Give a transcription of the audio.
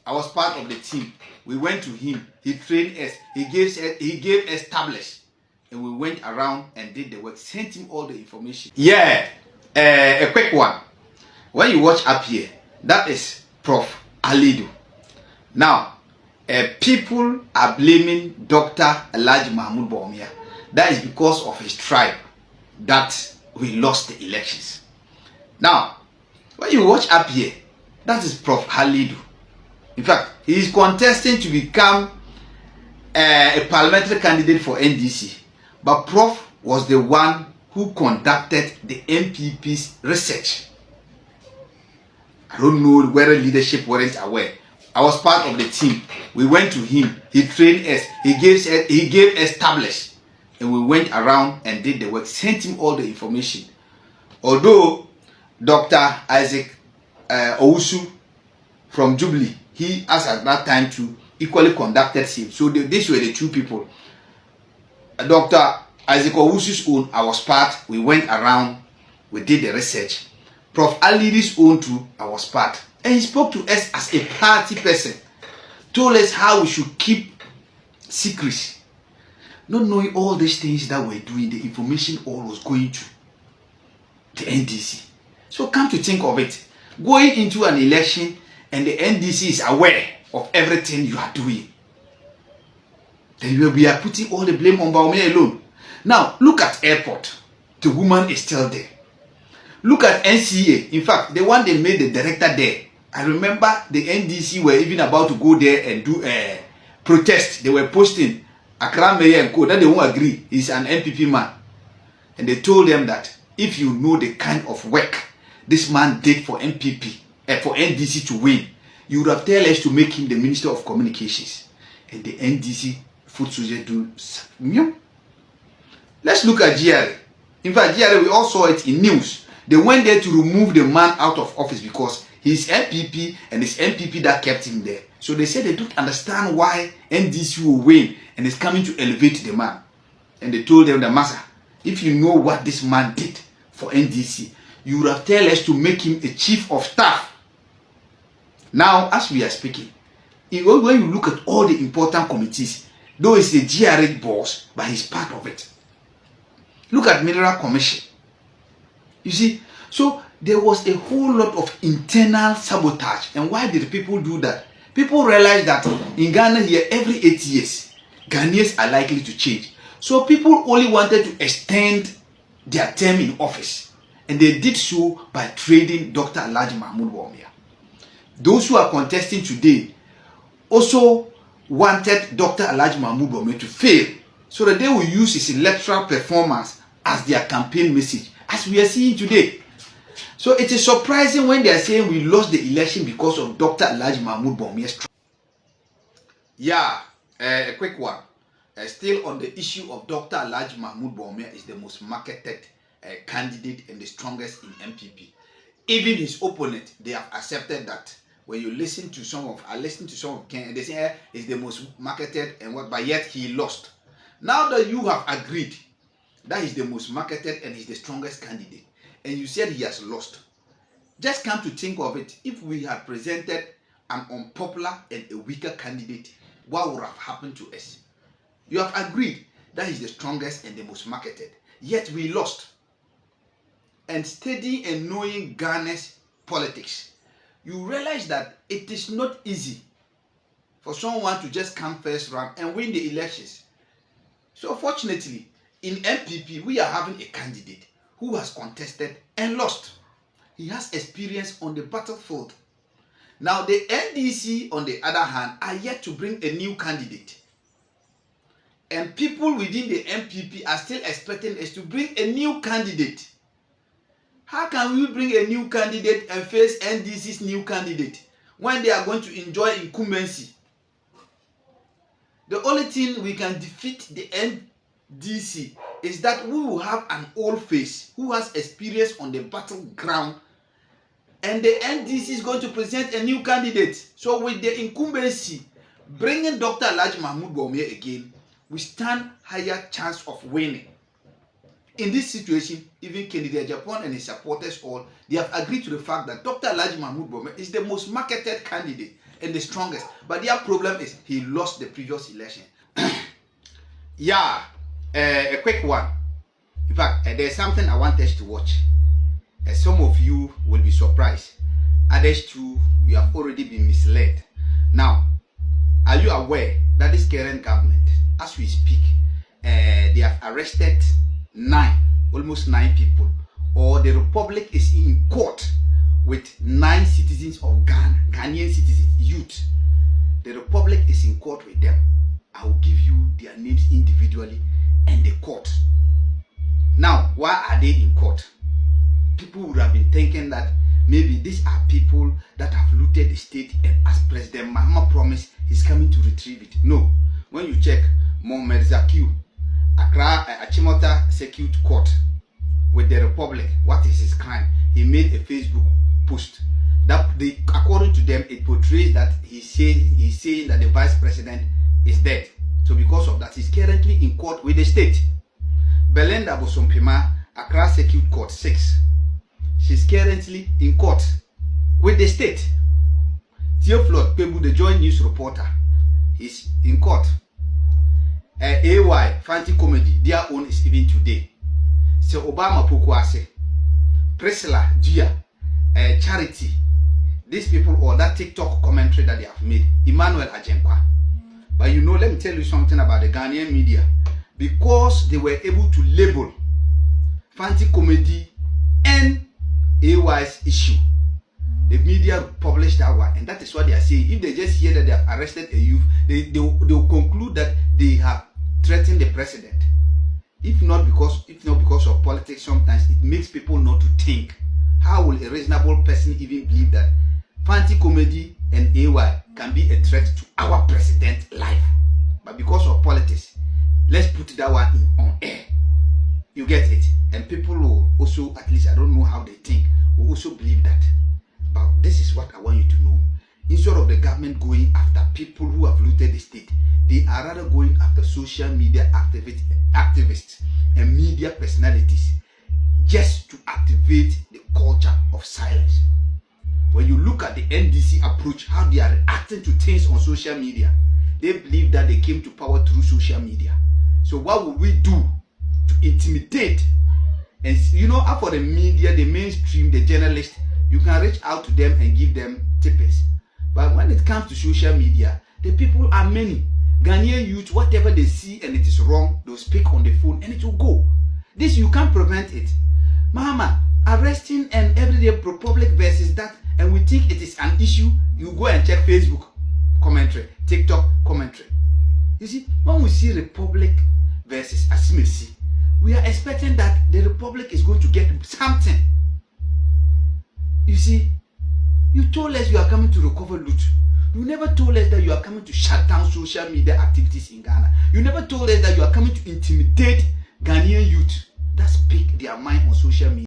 I was part of the team. We went to him. He trained us. He gave established. And we went around and did the work. Sent him all the information. Yeah, a quick one. When you watch up here, that is Prof. Alidu. Now, people are blaming Dr. Elijah Mahmoud Bawumia. That is because of his tribe that we lost the elections. Now, when you watch up here, that is Prof. Halidu. In fact, he is contesting to become a parliamentary candidate for NDC. But Prof was the one who conducted the NPP's research. I don't know whether leadership weren't aware. I was part of the team. We went to him. He trained us. He gave established. And we went around and did the work. Sent him all the information. Although Dr. Isaac Owusu from Jubilee, he, as at that time too, equally conducted him. So these were the two people. Dr. Isaac Owusu's own, I was part. We went around. We did the research. Prof. Alidi's own too, I was part. And he spoke to us as a party person. Told us how we should keep secrecy. Not knowing all these things that we're doing, the information all was going to the NDC. So come to think of it, going into an election and the NDC is aware of everything you are doing, then we are putting all the blame on Bawumia alone. Now, look at airport. The woman is still there. Look at NCA. In fact, the one they made the director there. I remember the NDC were even about to go there and do a protest. They were posting Accra Mayor and Co. That they won't agree. He's an NPP man. And they told them that if you know the kind of work this man did for NPP, for NDC to win, you would have told us to make him the Minister of Communications. And the NDC foot soldier do. Let's look at GRA. In fact, GRA, we all saw it in news. They went there to remove the man out of office because he's NPP and it's NPP that kept him there. So they said they don't understand why NDC will win and is coming to elevate the man. And they told them that, Master, if you know what this man did for NDC, you would have told us to make him a chief of staff. Now, as we are speaking, when you look at all the important committees, though it's a GRA boss, but he's part of it. Look at Mineral Commission. You see, so there was a whole lot of internal sabotage. And why did people do that? People realize that in Ghana here, every 8 years, Ghanaians are likely to change. So people only wanted to extend their term in office. And they did so by trading Dr. Elijah Mahmoud Bawumia. Those who are contesting today also wanted Dr. Elijah Mahmoud Bawumia to fail so that they will use his electoral performance as their campaign message, as we are seeing today. So it is surprising when they are saying we lost the election because of Dr. Elijah Mahmoud Bawumia's. Yeah, a quick one. Still on the issue of Dr. Elijah Mahmoud Bawumia is the most marketed candidate and the strongest in NPP. Even his opponent, they have accepted that. When you listen to some of, Ken, they say is the most marketed and what, but yet he lost. Now that you have agreed that he's the most marketed and he's the strongest candidate, and you said he has lost, just come to think of it, if we had presented an unpopular and a weaker candidate, what would have happened to us? You have agreed that he's the strongest and the most marketed, yet we lost. And studying and knowing Ghana's politics, you realize that it is not easy for someone to just come first round and win the elections. So fortunately, in NPP, we are having a candidate who has contested and lost. He has experience on the battlefield. Now, the NDC, on the other hand, are yet to bring a new candidate. And people within the NPP are still expecting us to bring a new candidate. How can we bring a new candidate and face NDC's new candidate when they are going to enjoy incumbency? The only thing we can defeat the NDC is that we will have an old face who has experience on the battleground, and the NDC is going to present a new candidate. So with the incumbency, bringing Dr. Elijah Mahmoud Bawumia again, we stand higher chance of winning. In this situation, even Kennedy Japan and his supporters all, they have agreed to the fact that Dr. Elijah Mahmoud Bawumia is the most marketed candidate. and the strongest. But their problem is he lost the previous election. Yeah, a quick one. In fact, there's something I want us to watch. Some of you will be surprised. Others too, you have already been misled. Now, are you aware that this current government, as we speak, they have arrested almost nine people, or the Republic is in court with 9 citizens of Ghana, Ghanaian citizens, youth. The Republic is in court with them. I will give you their names individually and the court. Now, why are they in court? People would have been thinking that maybe these are people that have looted the state, and as President Mahama promised, he's coming to retrieve it. No. When you check Mohamed Zakiu, Accra Achimota Circuit Court with the Republic, what is his crime? He made a Facebook post that according to them, it portrays that he's saying that the vice president is dead. So because of that, he's currently in court with the state. Belinda Bosompima, Accra Circuit Court 6. She's currently in court with the state. Theophilus Pebu, the joint news reporter, is in court. AY, Fanti Comedy, their own is even today. So Obama Pokwase, Priscilla, Gia, Charity, these people, or that TikTok commentary that they have made, Emmanuel Ajempa. But you know, let me tell you something about the Ghanaian media. Because they were able to label Fanti Comedy and AY's issue, the media published that one, and that is what they are saying. If they just hear that they have arrested a youth, they will conclude that they have threatened the president. If not because of politics, sometimes it makes people not to think. How will a reasonable person even believe that Fanti Comedy and AY can be a threat to our president's life? But because of politics, let's put that one on air. You get it? And people will also, at least I don't know how they think, will also believe that. But this is what I want you to know. Instead of the government going after people who have looted the state, they are rather going after social media activists and media personalities just to activate the culture of silence. When you look at the NDC approach, how they are reacting to things on social media, they believe that they came to power through social media. So what will we do to intimidate? And you know, for the media, the mainstream, the journalists, you can reach out to them and give them tips. But when it comes to social media, the people are many. Ghanaian youth, whatever they see and it is wrong, they'll speak on the phone and it will go. This, you can't prevent it. Mama, arresting and everyday Republic versus that, and we think it is an issue, you go and check Facebook commentary, TikTok commentary. You see, when we see Republic versus Asimesi, we are expecting that the Republic is going to get something. You see, you told us you are coming to recover loot. You never told us that you are coming to shut down social media activities in Ghana. You never told us that you are coming to intimidate Ghanaian youth that speak their mind on social media.